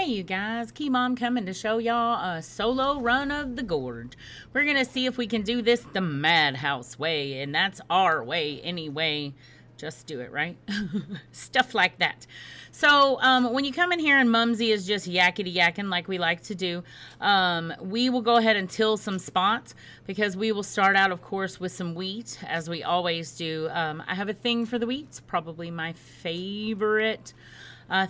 Hey you guys, Key Mom coming to show y'all a solo run of the Gorge. We're gonna see if we can do this the Madhouse way, and that's our way anyway. Just do it, right? Stuff like that. So when you come in here and Mumsy is just yakety yakking like we like to do, we will go ahead and till some spots because we will start out, of course, with some wheat, as we always do. I have a thing for the wheat. It's probably my favorite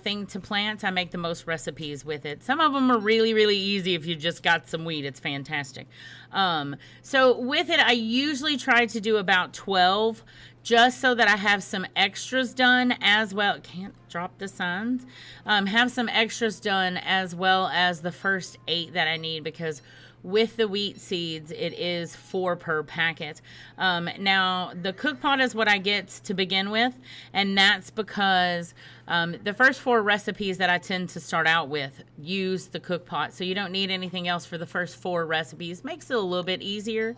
thing to plant. I make the most recipes with it. Some of them are really, really easy if you've just got some wheat. It's fantastic. So with it, I usually try to do about 12 just so that I have some extras done as well. Can't drop the signs. Have some extras done as well as the first 8 that I need, because with the wheat seeds, it is 4 per packet. Now, the cook pot is what I get to begin with, and that's because the first 4 recipes that I tend to start out with use the cook pot, so you don't need anything else for the first 4 recipes. Makes it a little bit easier.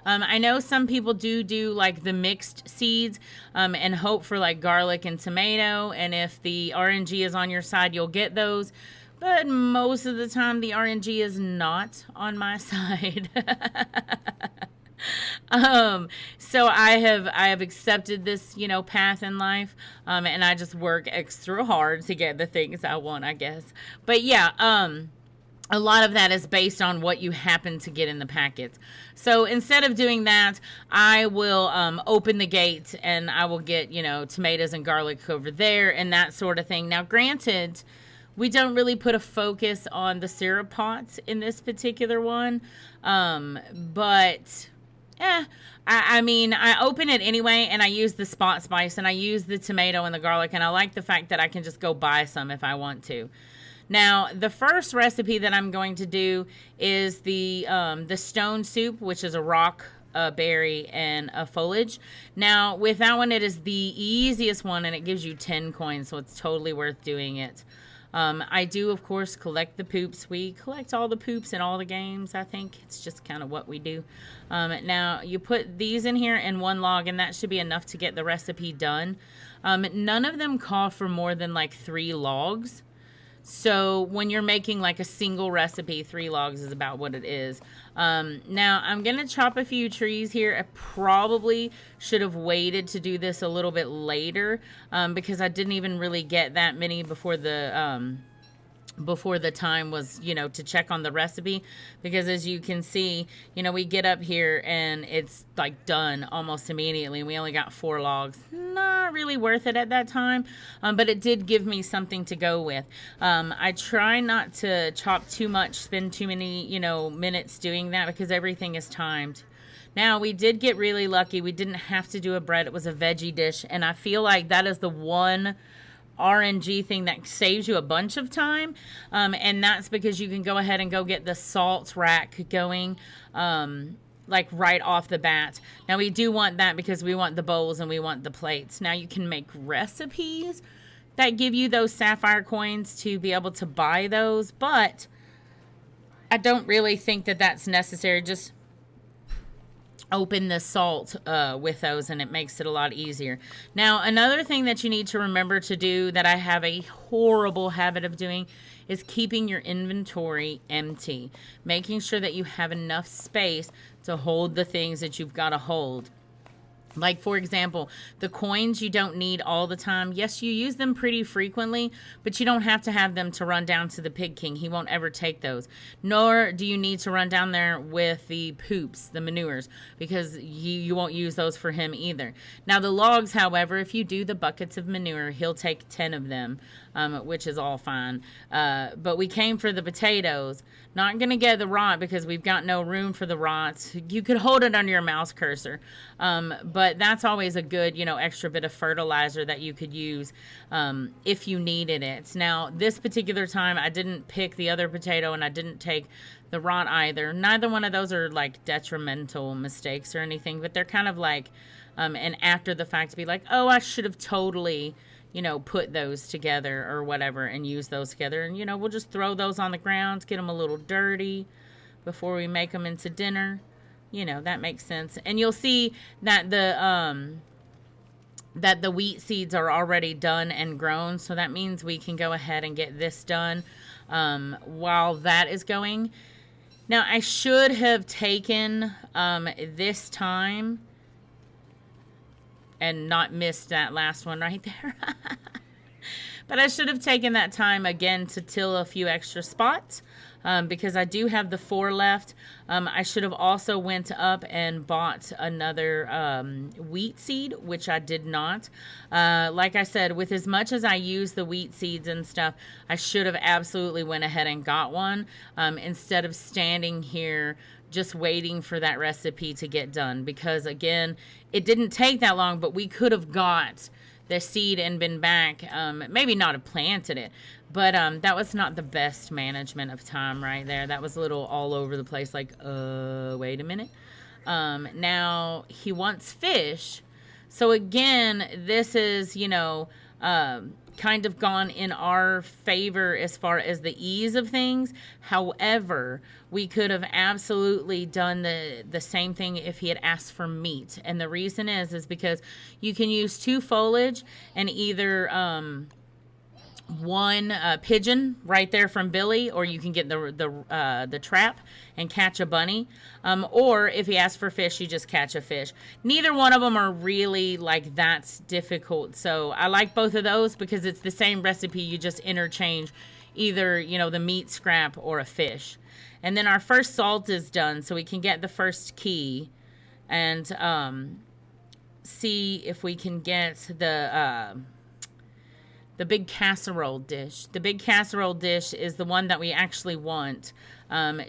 I know some people do like the mixed seeds and hope for like garlic and tomato, and if the RNG is on your side, you'll get those. But most of the time, the RNG is not on my side. So I have accepted this, path in life, and I just work extra hard to get the things I want, I guess. But yeah, a lot of that is based on what you happen to get in the packets. So instead of doing that, I will open the gate and I will get, tomatoes and garlic over there and that sort of thing. Now, granted, we don't really put a focus on the syrup pots in this particular one, but I mean, I open it anyway, and I use the spot spice, and I use the tomato and the garlic, and I like the fact that I can just go buy some if I want to. Now, the first recipe that I'm going to do is the stone soup, which is a rock, a berry, and a foliage. Now, with that one, it is the easiest one, and it gives you 10 coins, so it's totally worth doing it. I do, of course, collect the poops. We collect all the poops in all the games, I think. It's just kind of what we do. Now, you put these in here in 1 log, and that should be enough to get the recipe done. None of them call for more than like 3 logs. So when you're making like a single recipe, 3 logs is about what it is. Now, I'm going to chop a few trees here. I probably should have waited to do this a little bit later because I didn't even really get that many before the time was, to check on the recipe, because as you can see, we get up here and it's like done almost immediately, and we only got 4 logs. Not really worth it at that time, but it did give me something to go with. I try not to chop too much, spend too many, minutes doing that, because everything is timed. Now, we did get really lucky. We didn't have to do a bread. It was a veggie dish, and I feel like that is the one RNG thing that saves you a bunch of time, and that's because you can go ahead and go get the salt rack going like right off the bat. Now, we do want that because we want the bowls and we want the plates. Now, you can make recipes that give you those sapphire coins to be able to buy those, but I don't really think that that's necessary. Just open the salt with those, and it makes it a lot easier. Now, another thing that you need to remember to do that I have a horrible habit of doing is keeping your inventory empty, making sure that you have enough space to hold the things that you've got to hold. Like, for example, the coins you don't need all the time. Yes, you use them pretty frequently, but you don't have to have them to run down to the Pig King. He won't ever take those. Nor do you need to run down there with the poops, the manures, because you won't use those for him either. Now, the logs, however, if you do the buckets of manure, he'll take 10 of them, which is all fine. But we came for the potatoes. Not going to get the rot because we've got no room for the rots. You could hold it under your mouse cursor, but that's always a good, extra bit of fertilizer that you could use if you needed it. Now, this particular time, I didn't pick the other potato and I didn't take the rot either. Neither one of those are like detrimental mistakes or anything, but they're kind of like an after the fact to be like, oh, I should have totally put those together or whatever and use those together. And, we'll just throw those on the ground, get them a little dirty before we make them into dinner. That makes sense. And you'll see that that the wheat seeds are already done and grown. So that means we can go ahead and get this done while that is going. Now, I should have taken this time and not missed that last one right there. But I should have taken that time again to till a few extra spots because I do have the 4 left. I should have also went up and bought another wheat seed, which I did not. Like I said, with as much as I use the wheat seeds and stuff, I should have absolutely went ahead and got one instead of standing here just waiting for that recipe to get done. Because again, it didn't take that long, but we could have got the seed and been back, maybe not have planted it, but that was not the best management of time right there. That was a little all over the place, like, wait a minute. Now, he wants fish. So again, this is, you know, kind of gone in our favor as far as the ease of things. However, we could have absolutely done the same thing if he had asked for meat. And the reason is because you can use 2 foliage and either one pigeon right there from Billy, or you can get the trap and catch a bunny. Or if he asks for fish, you just catch a fish. Neither one of them are really like that's difficult. So I like both of those because it's the same recipe. You just interchange either, you know, the meat scrap or a fish. And then our first salt is done, so we can get the first key and see if we can get the big casserole dish. The big casserole dish is the one that we actually want.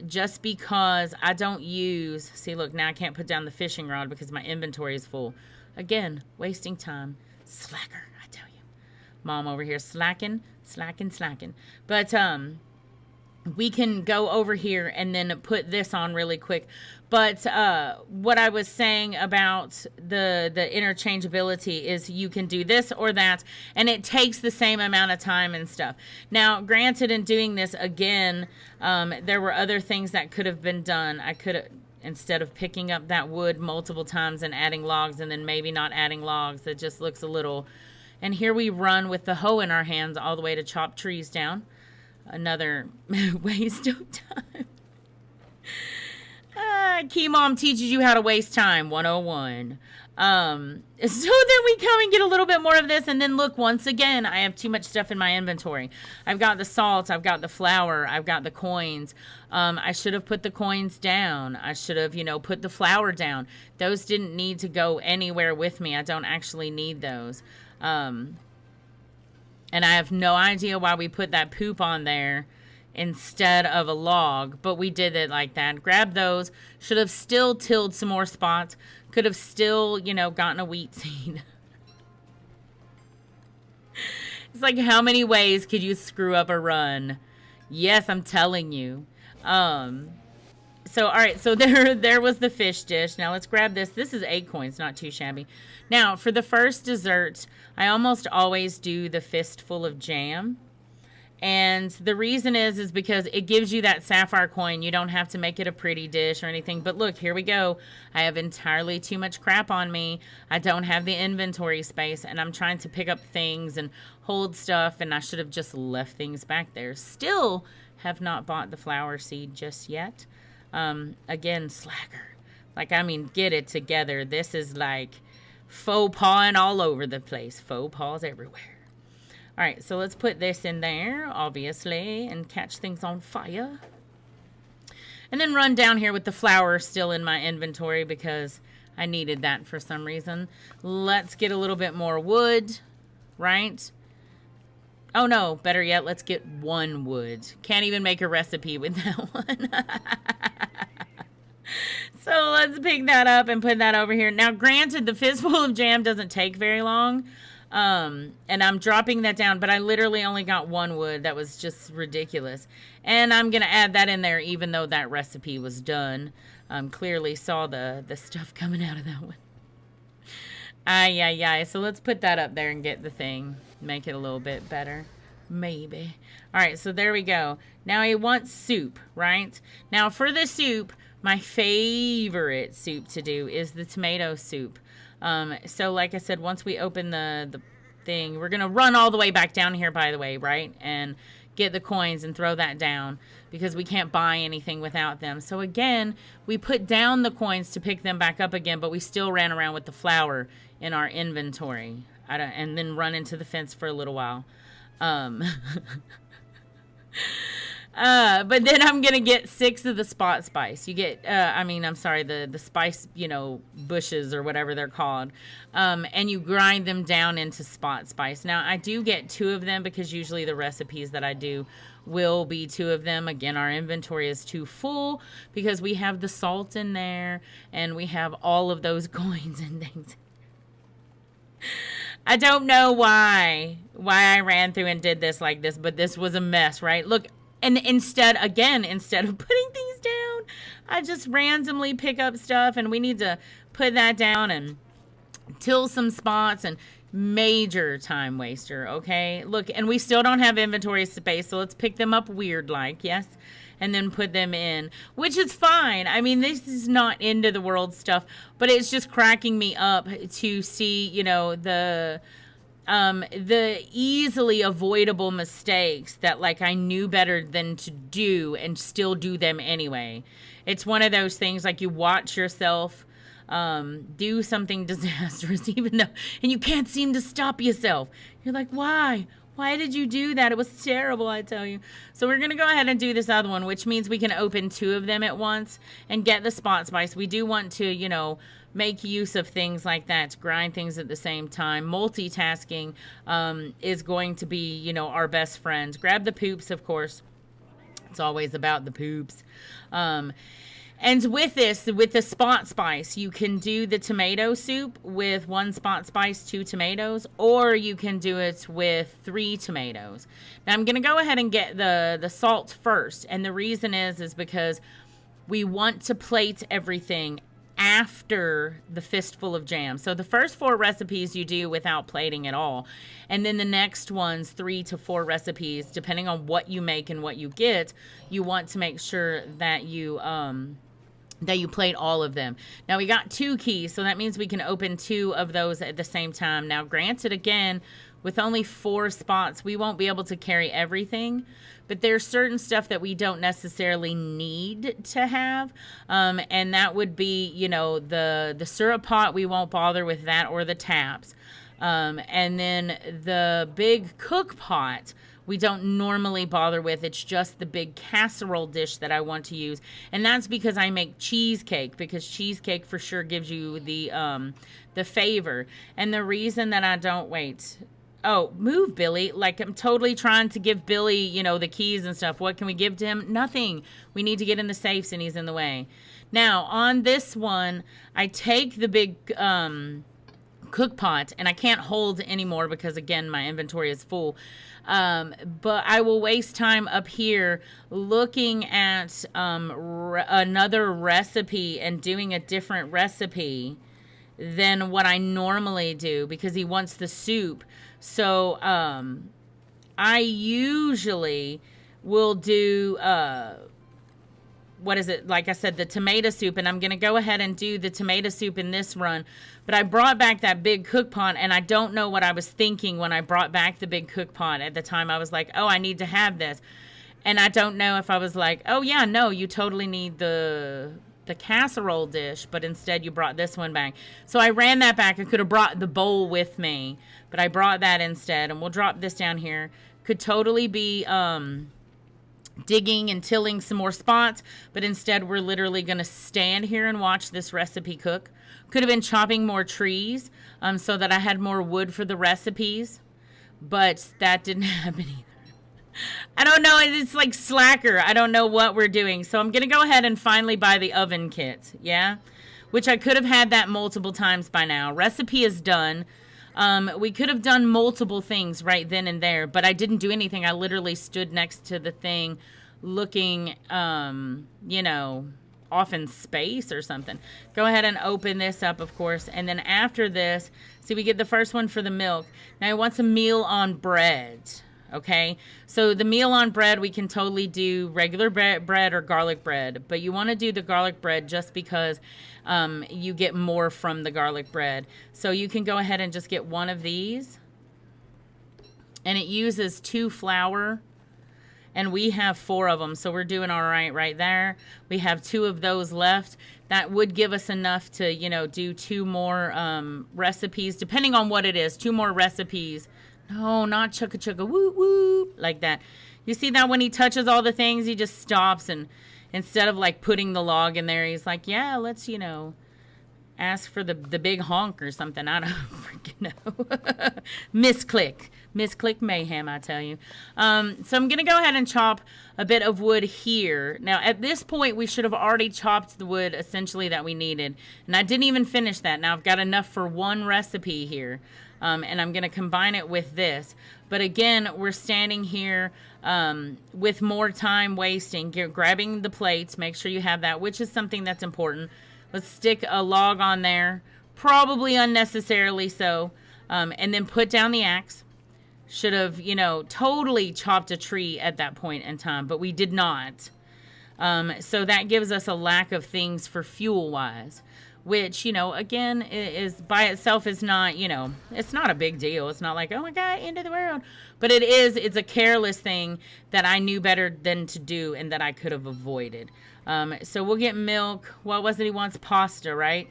Just because I don't use... See, look, now I can't put down the fishing rod because my inventory is full. Again, wasting time. Slacker, I tell you. Mom over here slacking. But we can go over here and then put this on really quick. But what I was saying about the interchangeability is you can do this or that, and it takes the same amount of time and stuff. Now, granted, in doing this, again, there were other things that could have been done. I could have, instead of picking up that wood multiple times and adding logs and then maybe not adding logs, it just looks a little... And here we run with the hoe in our hands all the way to chop trees down. Another waste of time. Key Mom teaches you how to waste time 101. So then we come and get a little bit more of this, and then look, once again, I have too much stuff in my inventory. I've got the salt, I've got the flour, I've got the coins. I should have put the coins down. I should have, you know, put the flour down. Those didn't need to go anywhere with me. I don't actually need those. And I have no idea why we put that poop on there instead of a log, but we did it like that. Grabbed those. Should have still tilled some more spots. Could have still, you know, gotten a wheat seed. It's like, how many ways could you screw up a run? Yes, I'm telling you. So, all right, so there was the fish dish. Now let's grab this. This is 8 coins, not too shabby. Now, for the first dessert, I almost always do the fistful of jam. And the reason is because it gives you that sapphire coin. You don't have to make it a pretty dish or anything. But look, here we go. I have entirely too much crap on me. I don't have the inventory space, and I'm trying to pick up things and hold stuff, and I should have just left things back there. Still have not bought the flower seed just yet. Again, slacker. Like, I mean, get it together. This is like faux pawing all over the place. Faux paws everywhere. All right, so let's put this in there, obviously, and catch things on fire. And then run down here with the flour still in my inventory because I needed that for some reason. Let's get a little bit more wood, right? Oh, no, better yet, let's get 1 wood. Can't even make a recipe with that one. So let's pick that up and put that over here. Now, granted, the fistful of jam doesn't take very long. And I'm dropping that down, but I literally only got 1 wood. That was just ridiculous. And I'm going to add that in there even though that recipe was done. Clearly saw the stuff coming out of that one. So let's put that up there and get the thing. Make it a little bit better. Maybe. All right, so there we go. Now he wants soup, right? Now for the soup, my favorite soup to do is the tomato soup. So like I said, once we open the thing, we're going to run all the way back down here, by the way, right? And get the coins and throw that down because we can't buy anything without them. So again, we put down the coins to pick them back up again, but we still ran around with the flour in our inventory. And then run into the fence for a little while. But then I'm going to get 6 of the spot spice. You get, the spice, bushes or whatever they're called. And you grind them down into spot spice. Now, I do get 2 of them because usually the recipes that I do will be 2 of them. Again, our inventory is too full because we have the salt in there and we have all of those coins and things. I don't know why I ran through and did this like this, but this was a mess, right? Look. And instead of putting things down, I just randomly pick up stuff, and we need to put that down and till some spots, and major time waster, okay? Look, and we still don't have inventory space, so let's pick them up weird like, yes? And then put them in, which is fine. I mean, this is not end of the world stuff, but it's just cracking me up to see, the easily avoidable mistakes that like I knew better than to do and still do them anyway. It's one of those things like you watch yourself do something disastrous and you can't seem to stop yourself. You're like, why did you do that? It was terrible, I tell you. So we're going to go ahead and do this other one, which means we can open 2 of them at once and get the spot spice. We do want to, make use of things like that, to grind things at the same time. Multitasking is going to be, our best friend. Grab the poops, of course. It's always about the poops. And with the spot spice, you can do the tomato soup with 1 spot spice, 2 tomatoes, or you can do it with 3 tomatoes. Now, I'm going to go ahead and get the salt first. And the reason is because we want to plate everything after the fistful of jam. So the first 4 recipes you do without plating at all. And then the next ones, 3 to 4 recipes, depending on what you make and what you get, you want to make sure that you plate all of them. Now we got 2 keys, so that means we can open 2 of those at the same time. Now granted, again, with only 4 spots, we won't be able to carry everything, but there's certain stuff that we don't necessarily need to have, and that would be, the syrup pot, we won't bother with that, or the taps. And then the big cook pot, we don't normally bother with. It's just the big casserole dish that I want to use. And that's because I make cheesecake, because cheesecake for sure gives you the favor. And the reason that I don't Oh, move, Billy. Like, I'm totally trying to give Billy, the keys and stuff. What can we give to him? Nothing. We need to get in the safes, and he's in the way. Now, on this one, I take the big cook pot, and I can't hold anymore because, again, my inventory is full. But I will waste time up here looking at another recipe and doing a different recipe than what I normally do because he wants the soup. So I usually will do, like I said, the tomato soup. And I'm going to go ahead and do the tomato soup in this run. But I brought back that big cook pot, and I don't know what I was thinking when I brought back the big cook pot. At the time, I was like, oh, I need to have this. And I don't know if I was like, oh, yeah, no, you totally need the casserole dish, but instead you brought this one back. So I ran that back. I could have brought the bowl with me, but I brought that instead. And we'll drop this down here. Could totally be digging and tilling some more spots, but instead we're literally going to stand here and watch this recipe cook. Could have been chopping more trees so that I had more wood for the recipes, but that didn't happen either. I don't know. It's like slacker. I don't know what we're doing. So I'm going to go ahead and finally buy the oven kit. Yeah. Which I could have had that multiple times by now. Recipe is done. We could have done multiple things right then and there, but I didn't do anything. I literally stood next to the thing looking, off in space or something. Go ahead and open this up, of course. And then after this, see, we get the first one for the milk. Now I want some meal on bread. Okay, so the meal on bread, we can totally do regular bread or garlic bread, but you want to do the garlic bread just because you get more from the garlic bread. So you can go ahead and just get one of these, and it uses 2 flour, and we have 4 of them, so we're doing all right there. We have 2 of those left. That would give us enough to, you know, do 2 more recipes, depending on what it is. 2 more recipes. No, not chugga chugga whoop whoop like that. You see that when he touches all the things, he just stops, and instead of like putting the log in there, he's like, yeah, let's, you know, ask for the big honk or something. I don't freaking know. Misclick mayhem, I tell you. So I'm going to go ahead and chop a bit of wood here. Now, at this point, we should have already chopped the wood, essentially, that we needed. And I didn't even finish that. Now, I've got enough for 1 recipe here. And I'm going to combine it with this. But again, we're standing here with more time wasting. Grabbing the plates. Make sure you have that, which is something that's important. Let's stick a log on there. Probably unnecessarily so. And then put down the axe. Should have, you know, totally chopped a tree at that point in time. But we did not. So that gives us a lack of things for fuel-wise. Which, you know, again, is by itself is not, you know, it's not a big deal. It's not like, oh my God, end of the world. But it's a careless thing that I knew better than to do and that I could have avoided. So we'll get milk. What was it he wants? Pasta, right?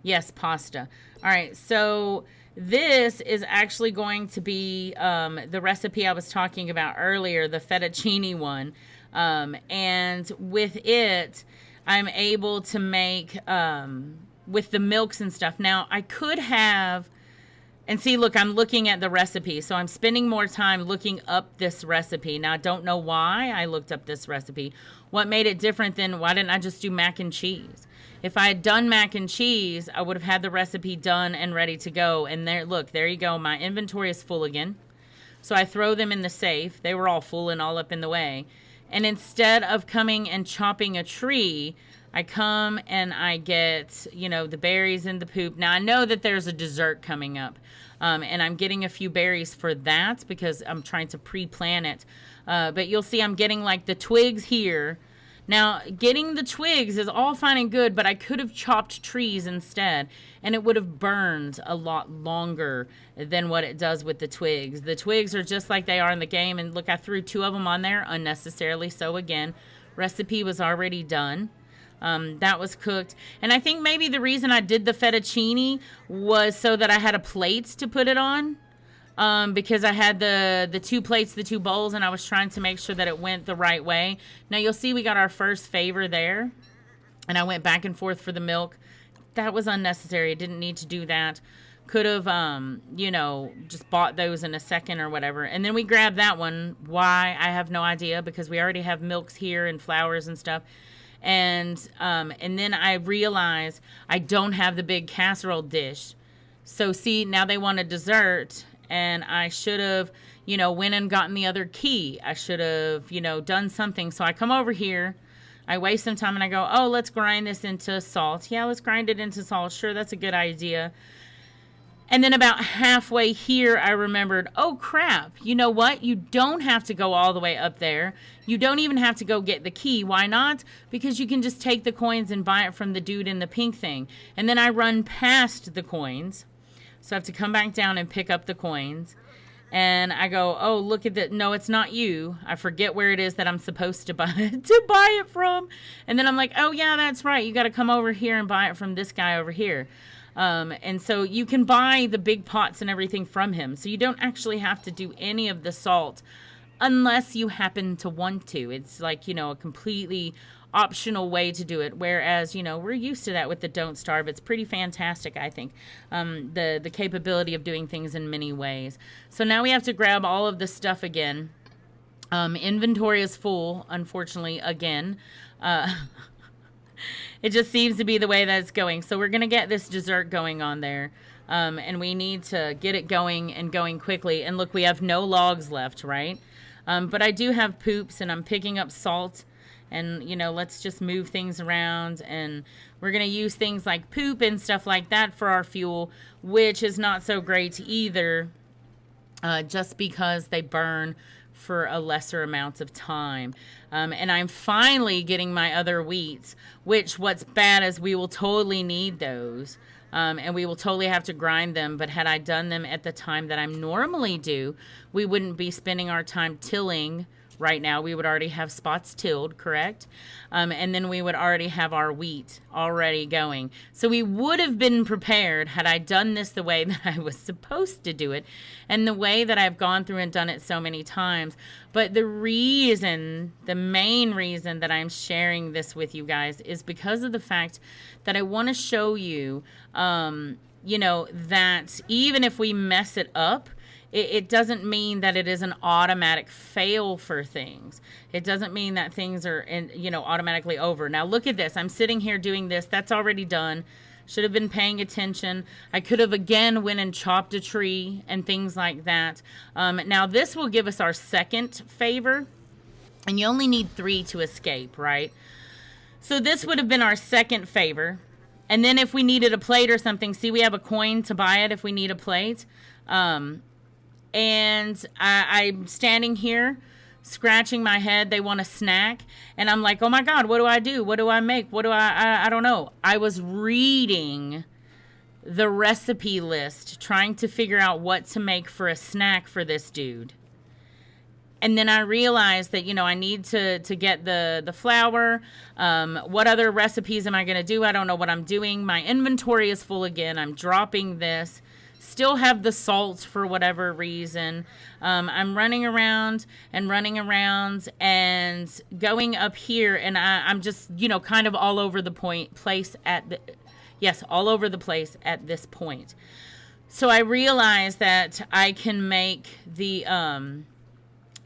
Yes, pasta. All right, so this is actually going to be the recipe I was talking about earlier, the fettuccine one. And with it, I'm able to make, with the milks and stuff. Now, I could have, and see, look, I'm looking at the recipe. So I'm spending more time looking up this recipe. Now, I don't know why I looked up this recipe. What made it different than, why didn't I just do mac and cheese? If I had done mac and cheese, I would have had the recipe done and ready to go. And there, look, there you go. My inventory is full again. So I throw them in the safe. They were all full and all up in the way. And instead of coming and chopping a tree, I come and I get, you know, the berries and the poop. Now, I know that there's a dessert coming up, and I'm getting a few berries for that because I'm trying to pre-plan it. But you'll see I'm getting, like, the twigs here. Now, getting the twigs is all fine and good, but I could have chopped trees instead, and it would have burned a lot longer than what it does with the twigs. The twigs are just like they are in the game, and look, I threw 2 of them on there unnecessarily. So again, recipe was already done. That was cooked. And I think maybe the reason I did the fettuccine was so that I had a plate to put it on. Because I had the 2 plates, the 2 bowls, and I was trying to make sure that it went the right way. Now, you'll see we got our first favor there. And I went back and forth for the milk. That was unnecessary. I didn't need to do that. Could have, you know, just bought those in a second or whatever. And then we grabbed that one. Why? I have no idea, because we already have milks here and flours and stuff. And then I realized I don't have the big casserole dish. So, see, now they want a dessert. And I should have, you know, went and gotten the other key. I should have, you know, done something. So I come over here. I waste some time and I go, oh, let's grind this into salt. Yeah, let's grind it into salt. Sure, that's a good idea. And then about halfway here, I remembered, oh, crap. You know what? You don't have to go all the way up there. You don't even have to go get the key. Why not? Because you can just take the coins and buy it from the dude in the pink thing. And then I run past the coins. So I have to come back down and pick up the coins. And I go, oh, look at that. No, it's not you. I forget where it is that I'm supposed to buy it from. And then I'm like, oh, yeah, that's right. You got to come over here and buy it from this guy over here. And so you can buy the big pots and everything from him. So you don't actually have to do any of the salt unless you happen to want to. It's like, you know, a completely optional way to do it, whereas, you know, we're used to that with the Don't Starve. It's pretty fantastic, I think, the capability of doing things in many ways. So now we have to grab all of this stuff again. Inventory is full, unfortunately, again. It just seems to be the way that it's going. So we're going to get this dessert going on there, and we need to get it going and going quickly. And look, we have no logs left, right? But I do have poops, and I'm picking up salt. And, you know, let's just move things around. And we're going to use things like poop and stuff like that for our fuel, which is not so great either. just because they burn for a lesser amount of time. And I'm finally getting my other wheats, which what's bad is we will totally need those. And we will totally have to grind them. But had I done them at the time that I'm normally do, we wouldn't be spending our time tilling right now. We would already have spots tilled, correct? And then we would already have our wheat already going. So we would have been prepared had I done this the way that I was supposed to do it and the way that I've gone through and done it so many times. But the main reason that I'm sharing this with you guys is because of the fact that I want to show you, that even if we mess it up, it doesn't mean that it is an automatic fail for things. It doesn't mean that things are, automatically over. Now, look at this. I'm sitting here doing this. That's already done. Should have been paying attention. I could have, again, went and chopped a tree and things like that. Now, this will give us our second favor. And you only need 3 to escape, right? So this would have been our second favor. And then if we needed a plate or something, see, we have a coin to buy it if we need a plate. And I'm standing here scratching my head. They want a snack. And I'm like, oh my God, what do I do? What do I make? What do I don't know. I was reading the recipe list, trying to figure out what to make for a snack for this dude. And then I realized that, I need to get the flour. What other recipes am I going to do? I don't know what I'm doing. My inventory is full again. I'm dropping this. Still have the salt for whatever reason. I'm running around and going up here, and I'm just, kind of all over the place all over the place at this point. So I realized that I can make the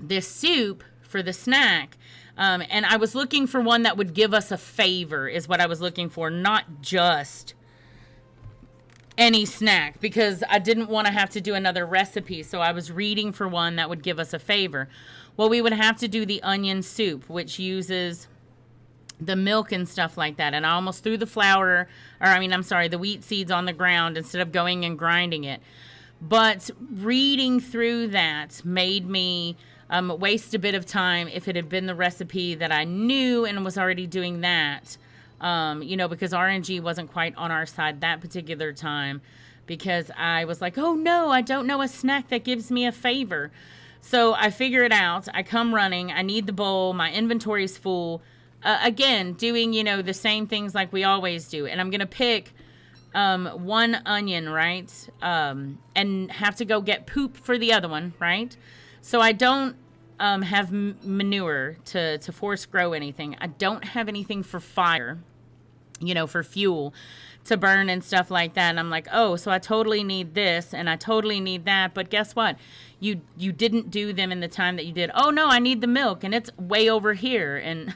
this soup for the snack. And I was looking for one that would give us a favor is what I was looking for, not just any snack, because I didn't want to have to do another recipe. So I was reading for one that would give us a favor. Well, we would have to do the onion soup, which uses the milk and stuff like that. And I almost threw the wheat seeds on the ground instead of going and grinding it. But reading through that made me waste a bit of time if it had been the recipe that I knew and was already doing that. Because RNG wasn't quite on our side that particular time, because I was like, oh no, I don't know a snack that gives me a favor. So I figure it out. I come running. I need the bowl. My inventory is full. Again, doing, the same things like we always do. And I'm going to pick one onion, right? And have to go get poop for the other one, right? So I don't have manure to force grow anything. I don't have anything for fire, for fuel to burn and stuff like that. And I'm like, oh, so I totally need this and I totally need that. But guess what? You didn't do them in the time that you did. Oh no, I need the milk and it's way over here. And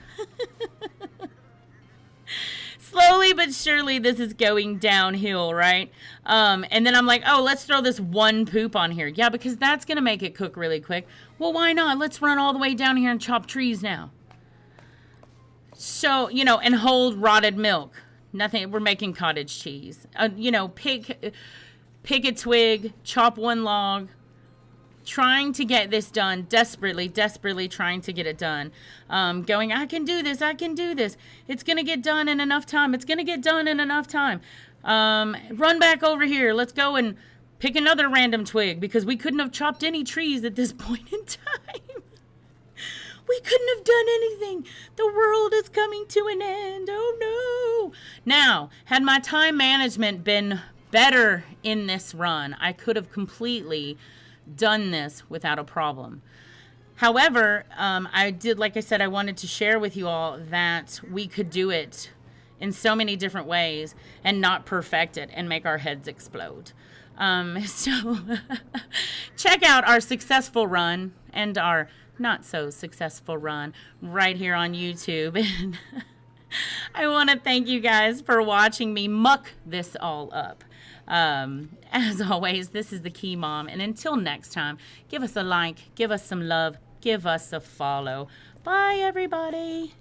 slowly but surely this is going downhill, right? And then I'm like, oh, let's throw this one poop on here. Yeah, because that's going to make it cook really quick. Well, why not? Let's run all the way down here and chop trees now. So, and hold rotted milk. Nothing. We're making cottage cheese. Pick a twig, chop one log, trying to get this done, desperately trying to get it done. Going, I can do this. It's going to get done in enough time. Run back over here. Let's go and pick another random twig, because we couldn't have chopped any trees at this point in time. We couldn't have done anything. The world is coming to an end. Oh no. Now, had my time management been better in this run, I could have completely done this without a problem. However, like I said, I wanted to share with you all that we could do it in so many different ways and not perfect it and make our heads explode. So check out our successful run and our not so successful run right here on YouTube. And I want to thank you guys for watching me muck this all up. As always, this is the Key Mom, and until next time, give us a like, give us some love, give us a follow. Bye, everybody.